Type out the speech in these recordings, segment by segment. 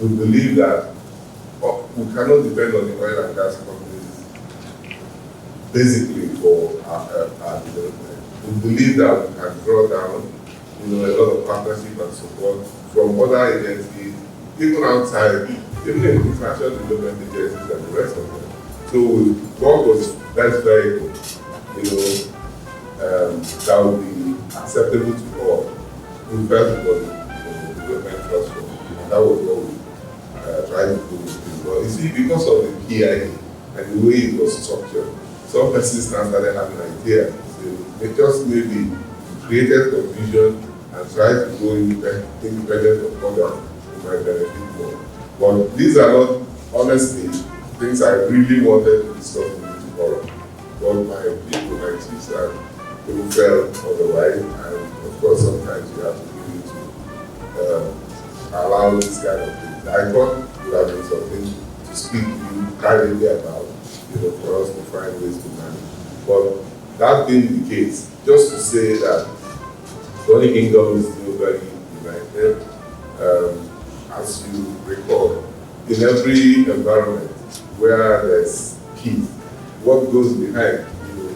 we believe that we cannot depend on the oil and gas companies basically for our development. We believe that we can draw down, a lot of partnership and support from other agencies, even outside, even in international development agencies and the rest of them. So what was that's very good, that would be acceptable to all. We felt it was the development trust fund, and that was what we tried to do with it. But you see, because of the PIA and the way it was structured, some persons now started having ideas. So they just maybe created confusion and tried to go independent of others who might benefit more. But these are not, honestly, things I really wanted to discuss with you tomorrow. But my people, my chiefs, and people felt otherwise, and of course sometimes you have to be able to allow this kind of things. I thought it would have been something to speak to you privately about, for us to find ways to manage. But that being the case, just to say that BONNY Kingdom is still very united. As you recall, in every environment where there's peace, what goes behind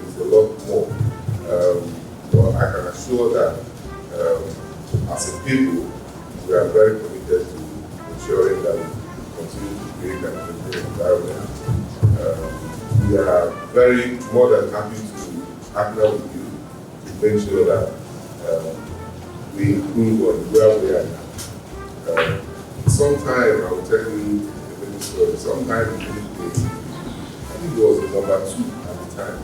is a lot more. But I can assure that as a people, we are very committed to ensuring that we continue to create an enabling environment. We are very more than happy to partner with you to make sure that we improve on where we are now. Sometime, I will tell you a little story. Sometime in the days, I think it was number 2 at the time.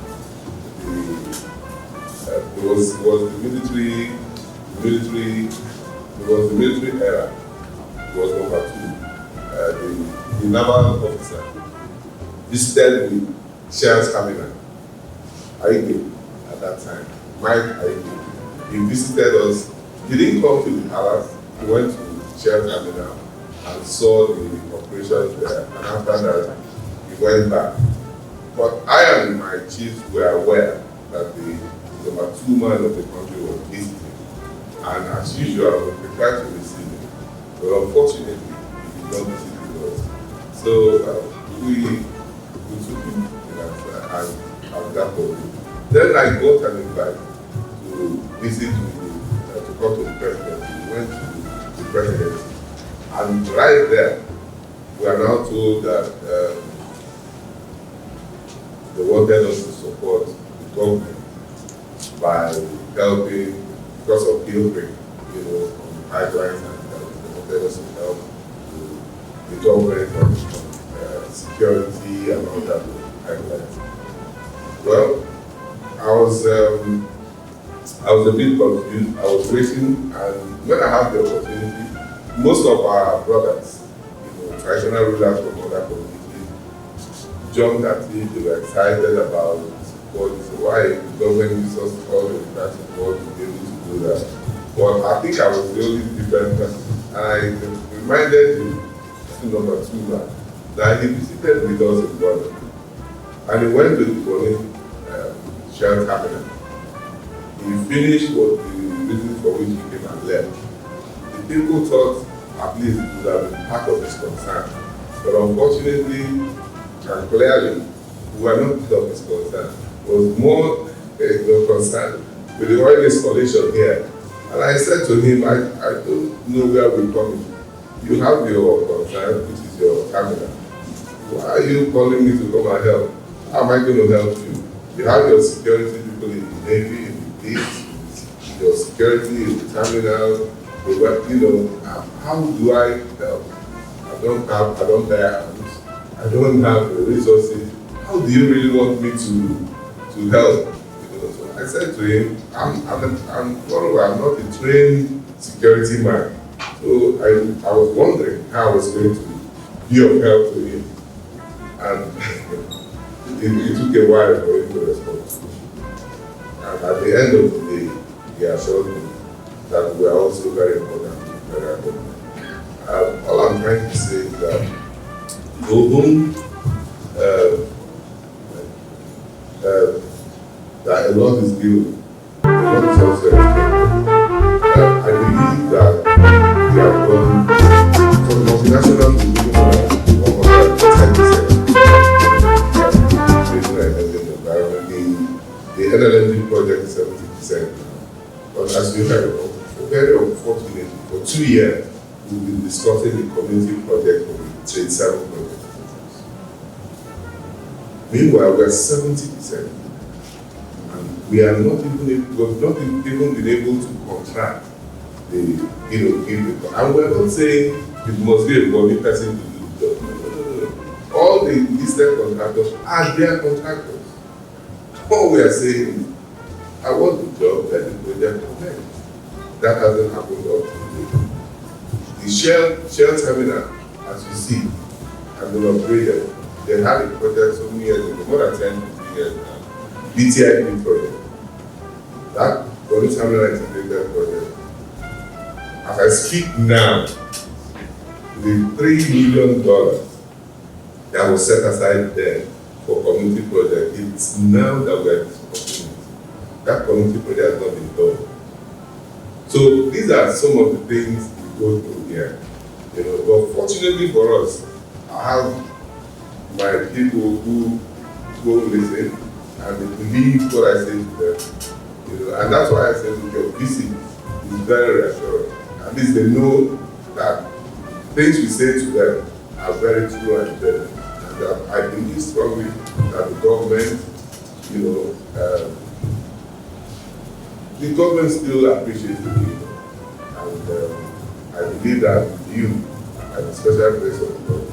It was the military era. It was number 2. The naval officer visited with Shell's cabinet, Aike, at that time, Mike Aike. He visited us. He didn't come to the palace. He went to Shell's cabinet and saw the operations there, and after that, he went back. But I and my chiefs were aware that the number 2 man of the country was visiting, and as usual, we prepared to receive him. But unfortunately, he did not visit with us. So we took him and that was it. Then I got an invite to visit to come to the presidency. We went to the presidency. And right there, we are now told that they wanted us to support the government by helping, because of pilfering, on the pipelines, and they wanted us to help the government on security and all that pipelines. Well, I was a bit confused. I was waiting, and when I had the opportunity, most of our brothers, traditional rulers from other communities, jumped at it. They were excited about support. So why the government uses us all the time support to be able to do that? But I think I was the only different person. And I reminded him, number 2 man, that he visited with us in Ghana. And he went to the BONNY Shell cabinet. He finished what the reason for which he came and left. The people thought at least it would have been part of his concern. But unfortunately and clearly, we were not part of his concern. It was more concerned with the oil installation here. And I said to him, I don't know where we're coming. You have your concern, which is your cabinet. Why are you calling me to come and help? How am I going to help you? You have your security people in the Navy, in the Fleet, your security in the terminal. How do I help? I don't bear arms. I don't have the resources. How do you really want me to help? So I said to him, I'm not a trained security man. So I was wondering how I was going to be of help to him. And it took a while for him to respond. And at the end of the day, he assured me that we are also very important to the federal government. All I'm trying to say is that to whom that a lot is given, a lot is also expected. I believe that we have done some multinational not be looking at 110%. The environment, the energy project is 70% now. But as you heard, very unfortunately, for 2 years, we've been discussing the community project for the Trade 7 project. Meanwhile, we're 70%. And we are not even, we've not even been able to contract the, give the, and we're not saying it must be a BONNY person to do the job. No. All the listed contractors are their contractors. All we are saying is, I want the job, let the project commence. That hasn't happened up to today. The Shell terminal, as you see, has been upgraded. They had a project so many years ago, more than 10, 15 years now. BTIP project. That BONNY terminal integrated project. As I speak now, the $3 million that was set aside there for community project, it's now that we are discussing it. That community project has not been done. So these are some of the things we go through here. But fortunately for us, I have my people who listen and they believe what I say to them. And that's why I say your visit is very reassuring. At least they know that things we say to them are very true and genuine. And I believe strongly that the government, the government still appreciates the people. And I believe that with you, and the special grace of God,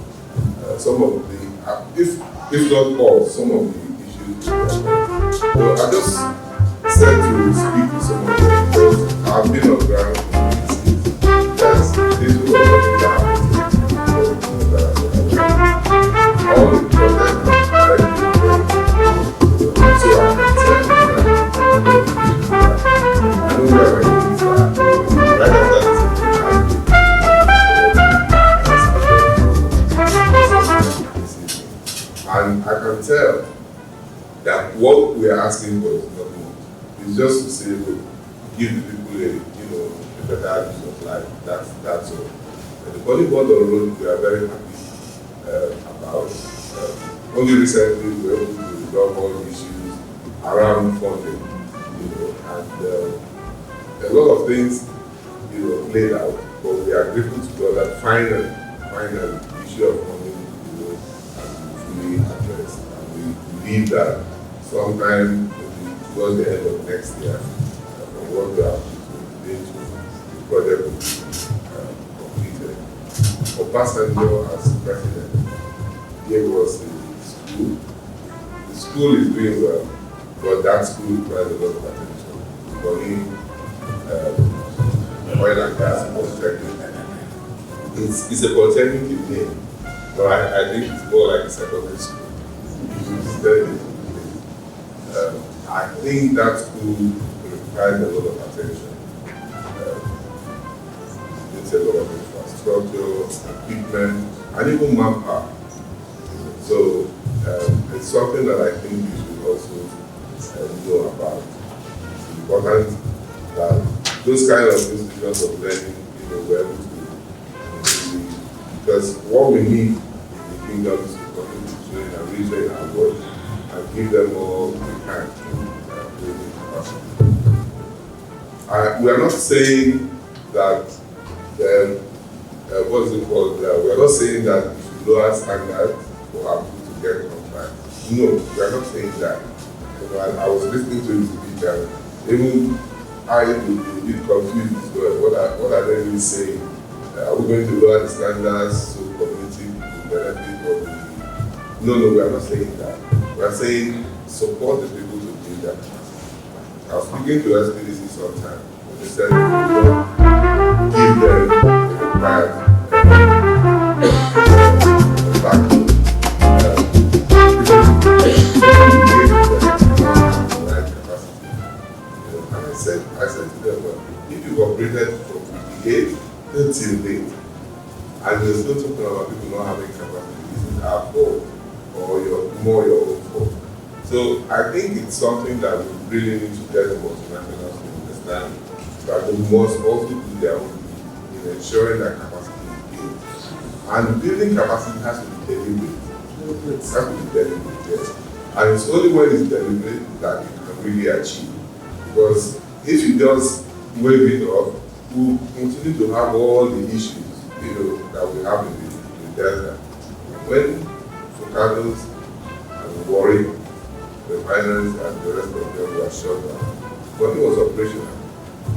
some of the, if not all, some of the issues. So I just said to speak to some of them because I've been on ground in these things. Yes, this is what that happens. All the projects are very different. So I can tell you that I know where my things are. Right after this, and I can tell that what we are asking for is not much. It's just to say, look, give the people a better use of life. That's all. And the BONNY Board on Road, we are very happy about. Only recently we were able to resolve all the issues around funding, and a lot of things, played out. But we are grateful to God that finally, the issue of funding, addressed, and we believe that sometime towards the end of next year, from what we are the project will be completed. Obasanjo as president gave us a school. The school is doing well, but that school requires a lot of attention. BONNY oil and gas polytechnic. It's a polytechnic in name. But I think it's more like a secondary school. It's very different. I think that school requires a lot of attention. It's a lot of infrastructure, equipment, and even manpower. So it's something that I think you should also know about. It's important that those kind of institutions of learning, we're able to, because what we need in the kingdom is to continue to train and retrain our work and give them all we can to we are not saying that what is it called? We are not saying that we should lower standards for our people to get contracts. No, we are not saying that. I was listening to him speak and even I was a bit confused as well. What are they really saying? Are we going to lower the standards so community will benefit or No, we are not saying that. We are saying support the people to do that. I was speaking to SPDC sometime, and they said, don't give them the required I said to them, well, if you've operated from 58 until date, and you're still talking about people not having capacity, this is our fault, or your own fault. So I think it's something that we really need to get the multinationals to understand, that they must also do their own in ensuring that capacity is built. And building capacity has to be deliberate. It has to be deliberate, yes. And it's only when it's deliberate that you can really achieve. Because if you just wave it off, we'll continue to have all the issues, that we have in the Delta. When volcanoes and Warri, refineries and the rest of them were shut down, BONNY was operational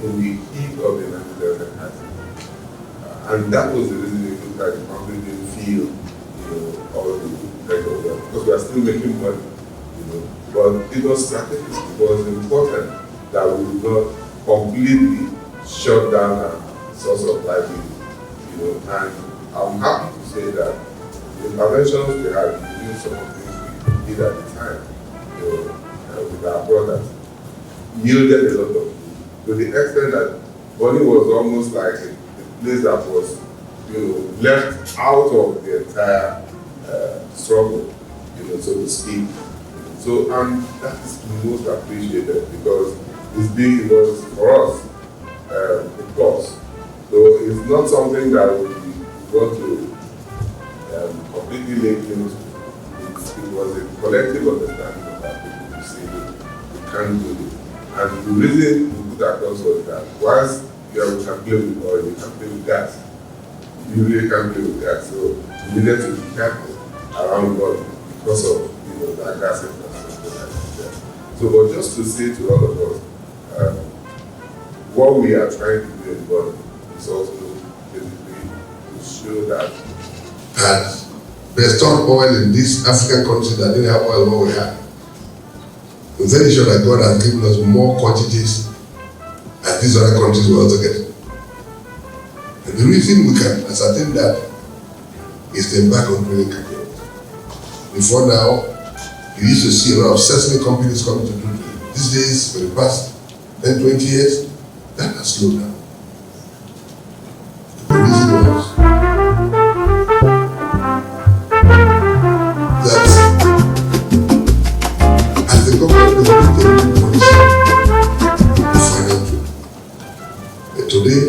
in the heat of the Niger Delta crisis. And that was the reason that the company didn't feel, all the pressure of that, because we are still making money, But it was strategic. It was important that we would not completely shut down our source of livelihood, And I'm happy to say that the interventions we had, including some of the things we did at the time, with our brothers, yielded a lot of food, to the extent that BONNY was almost like a place that was, left out of the entire struggle, so to speak. So, and that is most appreciated because it was for us a plus. So it's not something that we want to completely lay claim to. It was a collective understanding of our people to say, we can't do it. And the reason we put across was that once we can play with oil, you can play with gas. You really can't play with gas. So we needed to be careful around God because of that gas infrastructure. So, but just to say to all of us, what we are trying to do in BONNY is also basically to show that they stored oil in these African countries that didn't have oil what we had. I'm very sure that God has given us more quantities and these other countries will also get. And the reason we can ascertain that is the embark on drilling campaign. Before now, you used to see a lot of sesame companies coming to do drilling. These days, for the past 10, 20 years, that has slowed down. The reason was that as the government was making the policy of final drilling, today,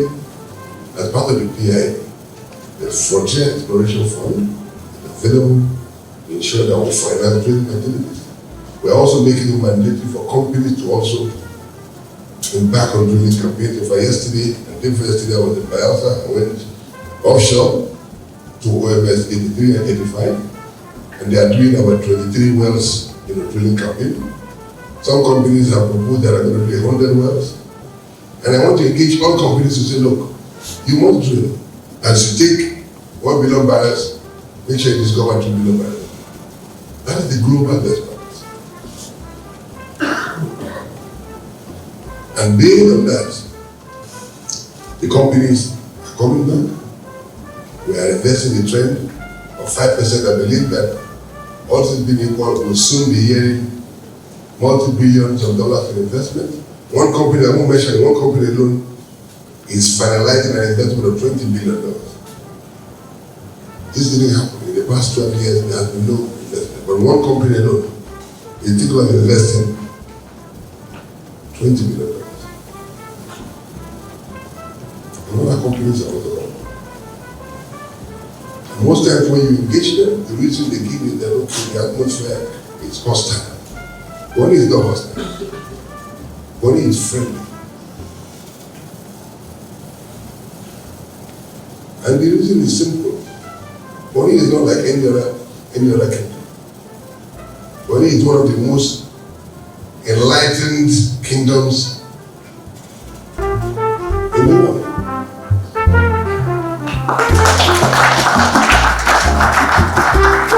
as part of the PI, the Frontier Exploration Fund is available to ensure that we finance drilling activities. We are also making it mandatory for companies to also embark on drilling campaigns. For yesterday, and day for yesterday, I was in Bayelsa. I went offshore to OMS 83 and 85, and they are doing about 23 wells in a drilling campaign. Some companies have proposed that are going to do 100 wells. And I want to engage all companies to say, look, you must drill. As you take 1 billion barrels, make sure you discover 2 billion barrels. That is the global best practice. And based on that, the companies are coming back. We are investing the trend of 5%. I believe that all things being equal, will soon be hearing multi-billions of dollars in investment. One company, I won't mention, one company alone is finalizing an investment of $20 billion. This didn't happen. In the past 12 years, there has been no investment. But one company alone is thinking of investing $20 billion. And other companies are also wrong. And most times when you engage them, the reason they give you that, okay, the atmosphere is hostile. BONNY is not hostile. BONNY is friendly. And the reason is simple. BONNY is not like any other country. BONNY is one of the most enlightened kingdoms in the world.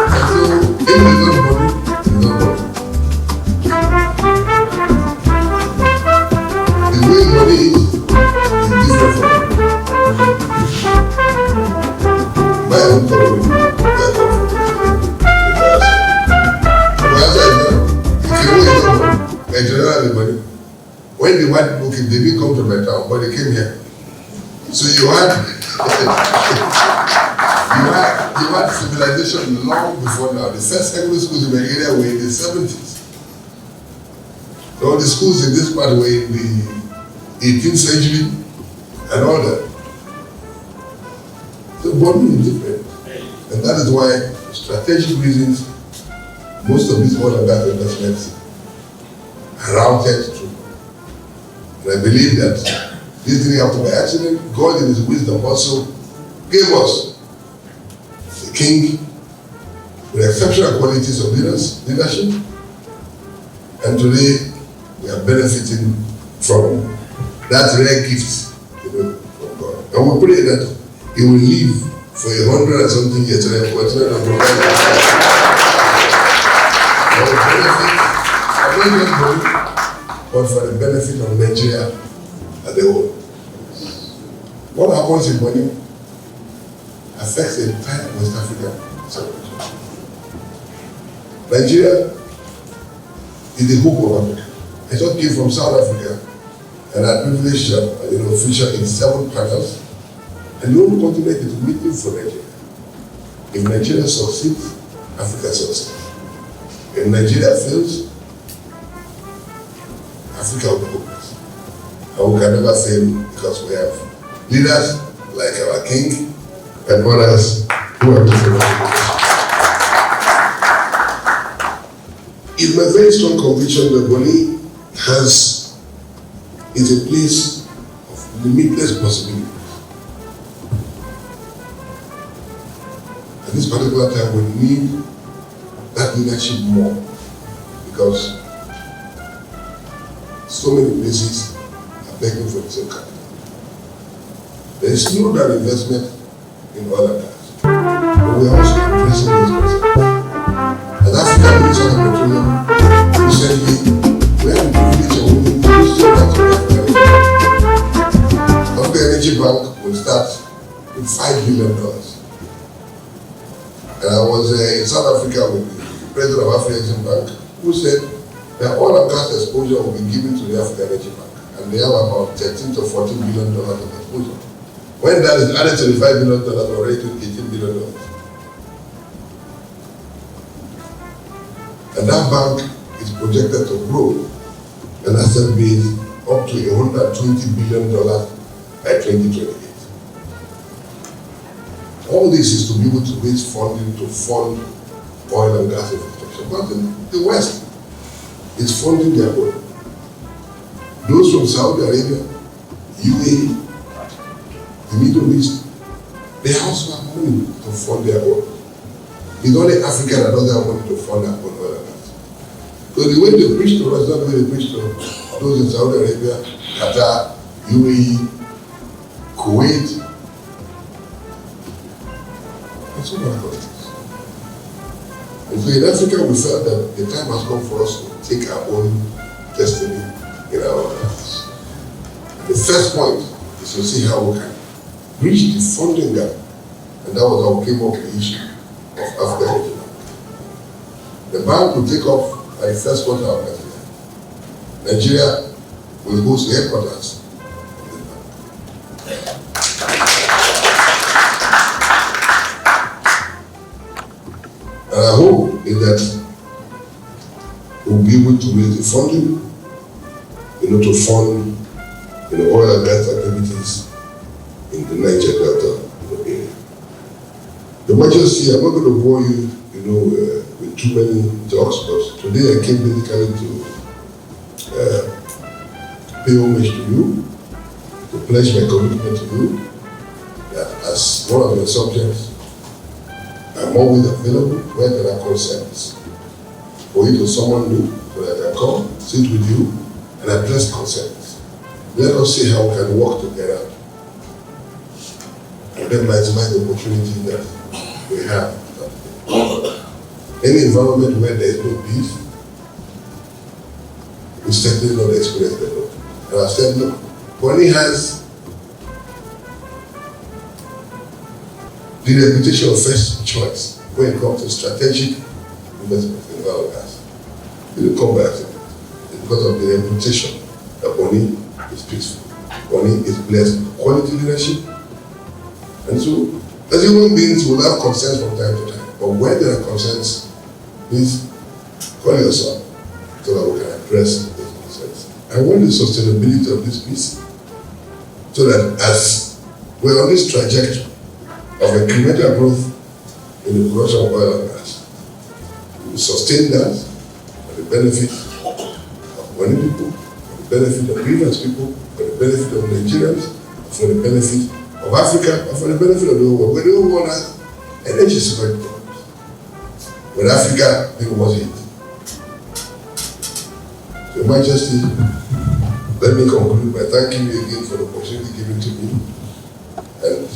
And so, if it is not BONNY, it is not BONNY. The way BONNY is different from it. My own problem, when the white people came, they didn't come to my town, but they came here. So you had you had civilization long before now. The first secondary schools in Nigeria were in the 70s. All the schools in this part were in the 18th century and all that. So BONNY is different. And that is why, for strategic reasons, most of these oil and gas investments are routed through. And I believe that this didn't happen by accident. God in his wisdom also gave us a king with exceptional qualities of leadership. And today we are benefiting from that rare gift, from God. And we pray that he will live for 100 and something years and continue to provide but for the benefit of Nigeria as a whole. What happens in BONNY affects the entire West Africa. Nigeria is the hope of Africa. I just came from South Africa and I privileged feature in 7 panels, and the whole continent is waiting for Nigeria. If Nigeria succeeds, Africa succeeds. If Nigeria fails, Africa will progress. And we can never fail because we have leaders like our king and others who are different. It's my very strong conviction that BONNY is a place of limitless possibilities. At this particular time, we need that leadership more because so many places are begging for the same capital. There is no doubt investment in oil and gas, but we are also addressing these concerns. As Africa needs oil and petroleum, recently we have the privilege of moving to Africa Energy Bank will start with $5 billion. And I was in South Africa with the president of Africa Energy Bank, who said that oil and gas exposure will be given to the Africa Energy Bank, and they have about $13 to $14 billion of exposure. When that is added to the $5 billion, already to $18 billion. And that bank is projected to grow an asset base up to $120 billion by 2028. All this is to be able to raise funding to fund oil and gas infrastructure. But the West is funding their own. Those from Saudi Arabia, UAE, the Middle East, they also have money to fund their own. It's only Africa that doesn't have money to fund their own oil and gas. So the way they preach to us is not the way they preach to those in Saudi Arabia, Qatar, UAE, Kuwait. And so many countries. And so in Africa, we felt that the time has come for us to take our own destiny in our hands. The first point is to see how we can bridge the funding gap, and that was how we came up with the issue of Africa Energy Bank. The bank will take off at the first quarter of next year. Nigeria will host the headquarters of the bank. And our hope is that we'll be able to raise the funding, to fund, oil and gas activities in the Niger Delta area. The measures here, I'm not going to bore you, with too many talks, but today I came basically to pay homage to you, to pledge my commitment to you, that as one of your subjects, I'm always available when there are concerns. For you to summon me, so that I can come, sit with you, and address concerns. Let us see how we can work together and then maximize the opportunity that we have. Any environment where there is no peace, we certainly not experience the Lord. And I said, look, BONNY has the reputation of first choice when it comes to strategic investment in oil and gas. It will come back to it. It's because of the reputation that BONNY is peaceful. BONNY is blessed with quality leadership. And so, as human beings, we'll have concerns from time to time. But when there are concerns, please call yourself so that we can address those concerns. I want the sustainability of this peace so that as we're on this trajectory of incremental growth in the production of oil and gas. We will sustain that for the benefit of Bonny people, for the benefit of Rivers people, for the benefit of Nigerians, for the benefit of Africa, and for the benefit of the whole world. When the whole world has energy security problems, when Africa people was it. So, Your Majesty, let me conclude by thanking you again for the opportunity given to me. And